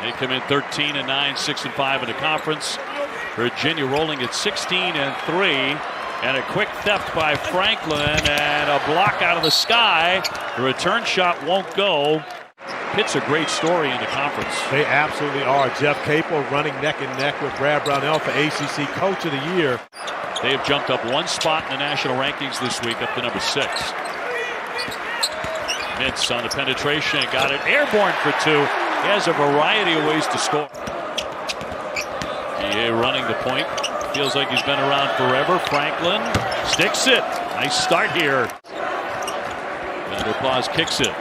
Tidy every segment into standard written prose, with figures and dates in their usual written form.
They come in 13-9, 6-5 in the conference. Virginia rolling at 16-3. And a quick theft by Franklin and a block out of the sky. The return shot won't go. Pitt's a great story in the conference. They absolutely are. Jeff Capel running neck and neck with Brad Brownell for ACC Coach of the Year. They have jumped up one spot in the national rankings this week, up to number 6. Mintz on the penetration, got it airborne for 2. He has a variety of ways to score. EA running the point. Feels like he's been around forever. Franklin sticks it. Nice start here. Vanderplas kicks it.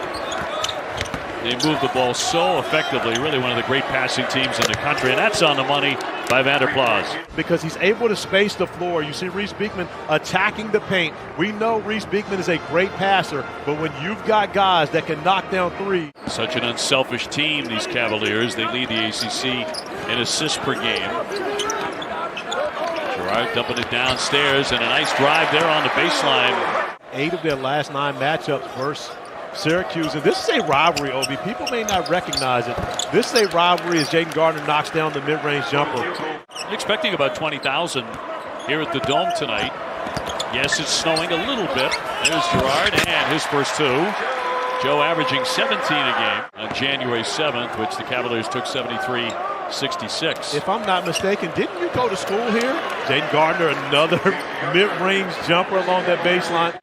They move the ball so effectively. Really one of the great passing teams in the country. And that's on the money by Vanderplas. Because he's able to space the floor. You see Reese Beekman attacking the paint. We know Reese Beekman is a great passer. But when you've got guys that can knock down 3. Such an unselfish team, these Cavaliers. They lead the ACC in assists per game. Gerard dumping it downstairs, and a nice drive there on the baseline. 8 of their last 9 matchups versus Syracuse. And this is a rivalry, Obi. People may not recognize it. This is a rivalry as Jaden Gardner knocks down the mid-range jumper. I'm expecting about 20,000 here at the Dome tonight. Yes, it's snowing a little bit. There's Gerard and his first 2. Joe averaging 17 a game on January 7th, which the Cavaliers took 73-66. If I'm not mistaken, didn't you go to school here? Jaden Gardner, another mid-range jumper along that baseline.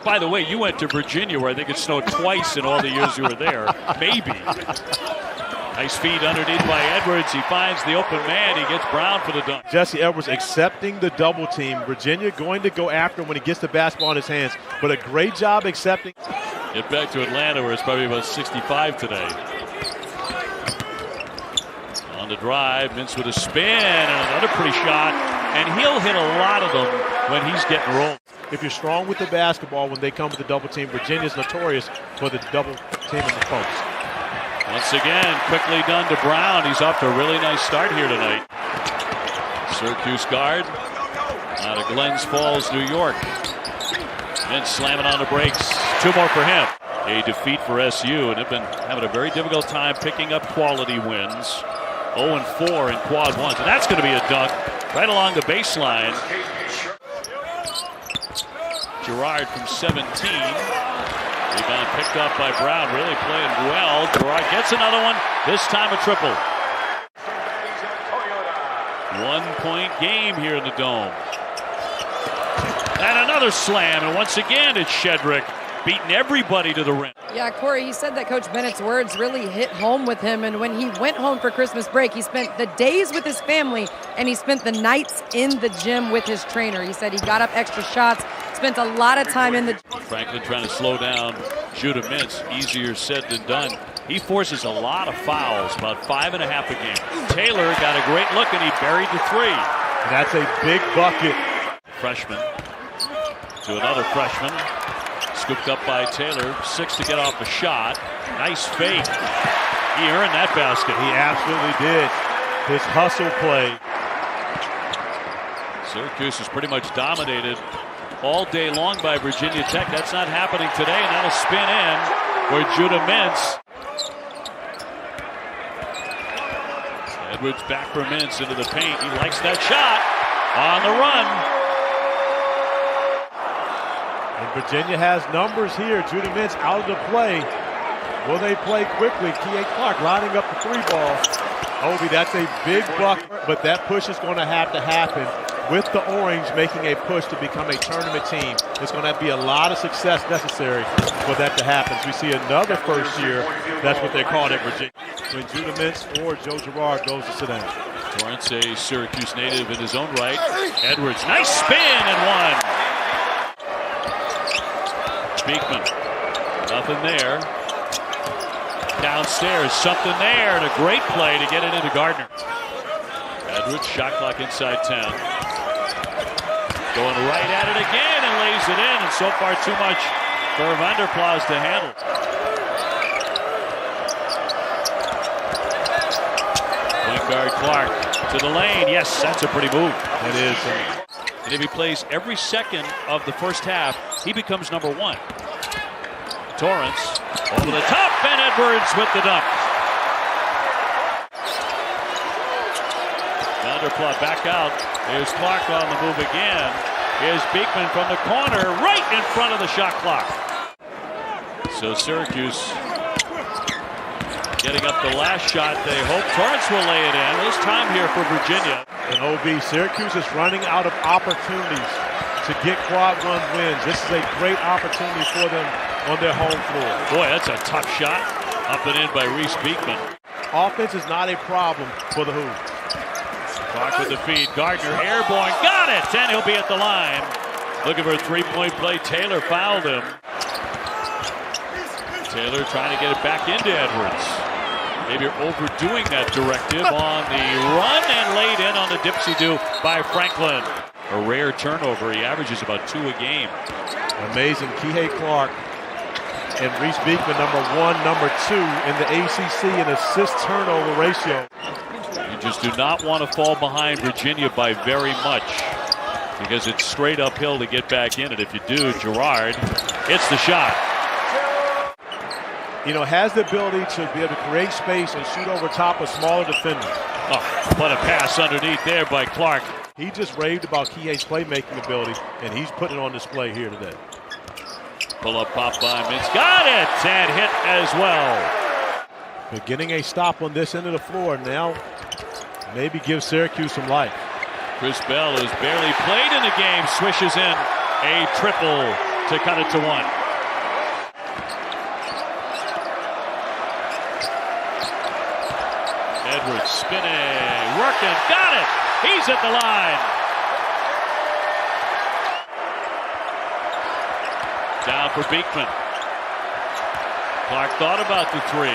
By the way, you went to Virginia, where I think it snowed twice in all the years you were there. Maybe. Nice feed underneath by Edwards. He finds the open man. He gets Brown for the dunk. Jesse Edwards accepting the double team. Virginia going to go after him when he gets the basketball in his hands. But a great job accepting. Get back to Atlanta, where it's probably about 65 today. On the drive, Mintz with a spin and another pretty shot. And he'll hit a lot of them when he's getting rolled. If you're strong with the basketball when they come with the double team, Virginia's notorious for the double team in the post. Once again, quickly done to Brown. He's off to a really nice start here tonight. Syracuse guard out of Glens Falls, New York. Then slamming on the brakes. 2 more for him. A defeat for SU, and they've been having a very difficult time picking up quality wins. 0-4 in quad ones, and that's going to be a dunk right along the baseline. Gerard from 17. Rebound picked up by Brown, really playing well. Gerard gets another one, this time a triple. 1-point game here in the Dome. And another slam, and once again it's Shedrick beating everybody to the rim. Yeah, Corey, he said that Coach Bennett's words really hit home with him, and when he went home for Christmas break, he spent the days with his family, and he spent the nights in the gym with his trainer. He said he got up extra shots, spent a lot of time in the gym. Franklin trying to slow down Judah Mintz. Easier said than done. He forces a lot of fouls, about 5.5 a game. Taylor got a great look, and he buried the 3. And that's a big bucket. Freshman to another freshman. Scooped up by Taylor. 6 to get off a shot. Nice fake. He earned that basket. He absolutely did. His hustle play. Syracuse is pretty much dominated all day long by Virginia Tech. That's not happening today, and that'll spin in for Judah Mintz. Edwards back for Mintz into the paint. He likes that shot on the run. And Virginia has numbers here. Judah Mintz out of the play. Will they play quickly? K.A. Clark lining up the 3 ball. Obi, that's a big bucket, but that push is going to have to happen with the Orange making a push to become a tournament team. There's going to be a lot of success necessary for that to happen. So we see another first year. That's what they call it, Virginia. When Judah Mintz or Joe Girard goes to sit down. Torrance, a Syracuse native in his own right. Edwards, nice spin and 1. Beekman, nothing there. Downstairs, something there, and a great play to get it into Gardner. Edwards, shot clock inside 10. Going right at it again and lays it in, and so far too much for Vanderplas to handle. Point guard Clark to the lane. Yes, that's a pretty move. It is. And if he plays every second of the first half, he becomes number 1. Torrance over the top, and Edwards with the dunk. Vanderplat back out. There's Clark on the move again. Here's Beekman from the corner, right in front of the shot clock. So Syracuse getting up the last shot. They hope Torrance will lay it in. There's time here for Virginia. And OB, Syracuse is running out of opportunities to get quad one wins. This is a great opportunity for them on their home floor. Boy, that's a tough shot. Up and in by Reese Beekman. Offense is not a problem for the Hoos. Clark with the feed. Gardner airborne. Got it! And he'll be at the line. Looking for a three-point play. Taylor fouled him. Taylor trying to get it back into Edwards. Maybe overdoing that directive on the run and laid in on the dipsy-do by Franklin. A rare turnover. He averages about 2 a game. Amazing. Kihei Clark and Reese Beekman, number 1, number 2 in the ACC in assist-turnover ratio. You just do not want to fall behind Virginia by very much because it's straight uphill to get back in it. If you do, Gerard hits the shot. You know, has the ability to be able to create space and shoot over top of smaller defenders. Oh, what a pass underneath there by Clark. He just raved about Kihei's playmaking ability, and he's putting it on display here today. Pull-up pop by Mintz. Got it! And hit as well. But getting a stop on this end of the floor now maybe gives Syracuse some life. Chris Bell, who's barely played in the game, swishes in a triple to cut it to 1. Edwards spinning, working, got it! He's at the line. Down for Beekman. Clark thought about the 3.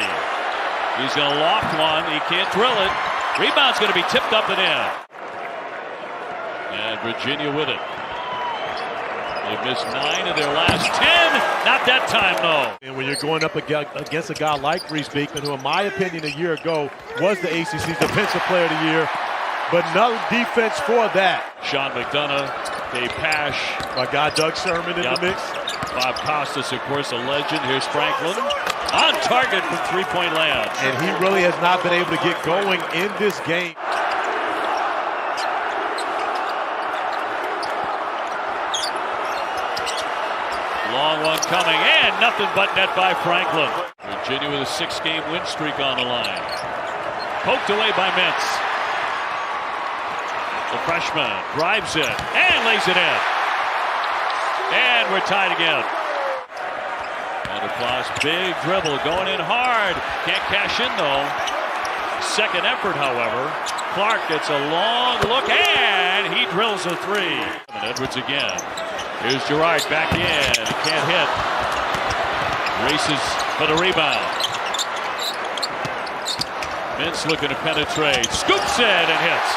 He's going to loft one. He can't drill it. Rebound's going to be tipped up and in. And Virginia with it. They've missed 9 of their last 10. Not that time, though. And when you're going up against a guy like Reese Beekman, who in my opinion a year ago was the ACC's Defensive Player of the Year, but no defense for that. Sean McDonough, Dave Pash. My guy Doug Sherman in the mix. Bob Costas, of course, a legend. Here's Franklin. On target from three-point land. And he really has not been able to get going in this game. Long one coming, and nothing but net by Franklin. Virginia with a 6-game win streak on the line. Poked away by Mintz. The freshman drives it and lays it in. And we're tied again. Vanderplat's big dribble going in hard. Can't cash in though. Second effort, however. Clark gets a long look and he drills a 3. And Edwards again. Here's Gerard back in. Can't hit. Races for the rebound. Mintz looking to penetrate. Scoops it and hits.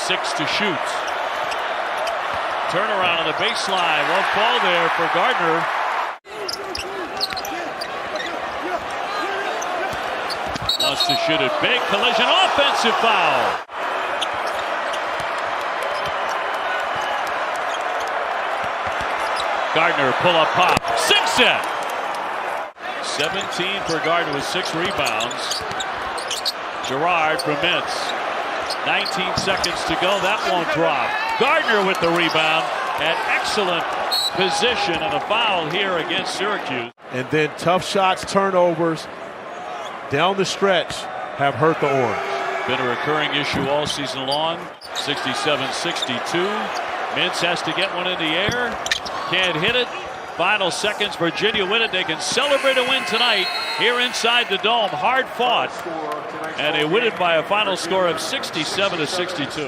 6 to shoot. Turnaround on the baseline. Won't fall there for Gardner. Wants to shoot it big. Collision. Offensive foul. Gardner pull-up pop. Sinks it. 17 for Gardner with 6 rebounds. Gerard from Mintz. 19 seconds to go. That won't drop. Gardner with the rebound. An excellent position and a foul here against Syracuse. And then tough shots, turnovers down the stretch have hurt the Orange. Been a recurring issue all season long. 67-62. Mintz has to get one in the air. Can't hit it. Final seconds. Virginia win it. They can celebrate a win tonight here inside the Dome. Hard fought. And they win it by a final score of 67-62.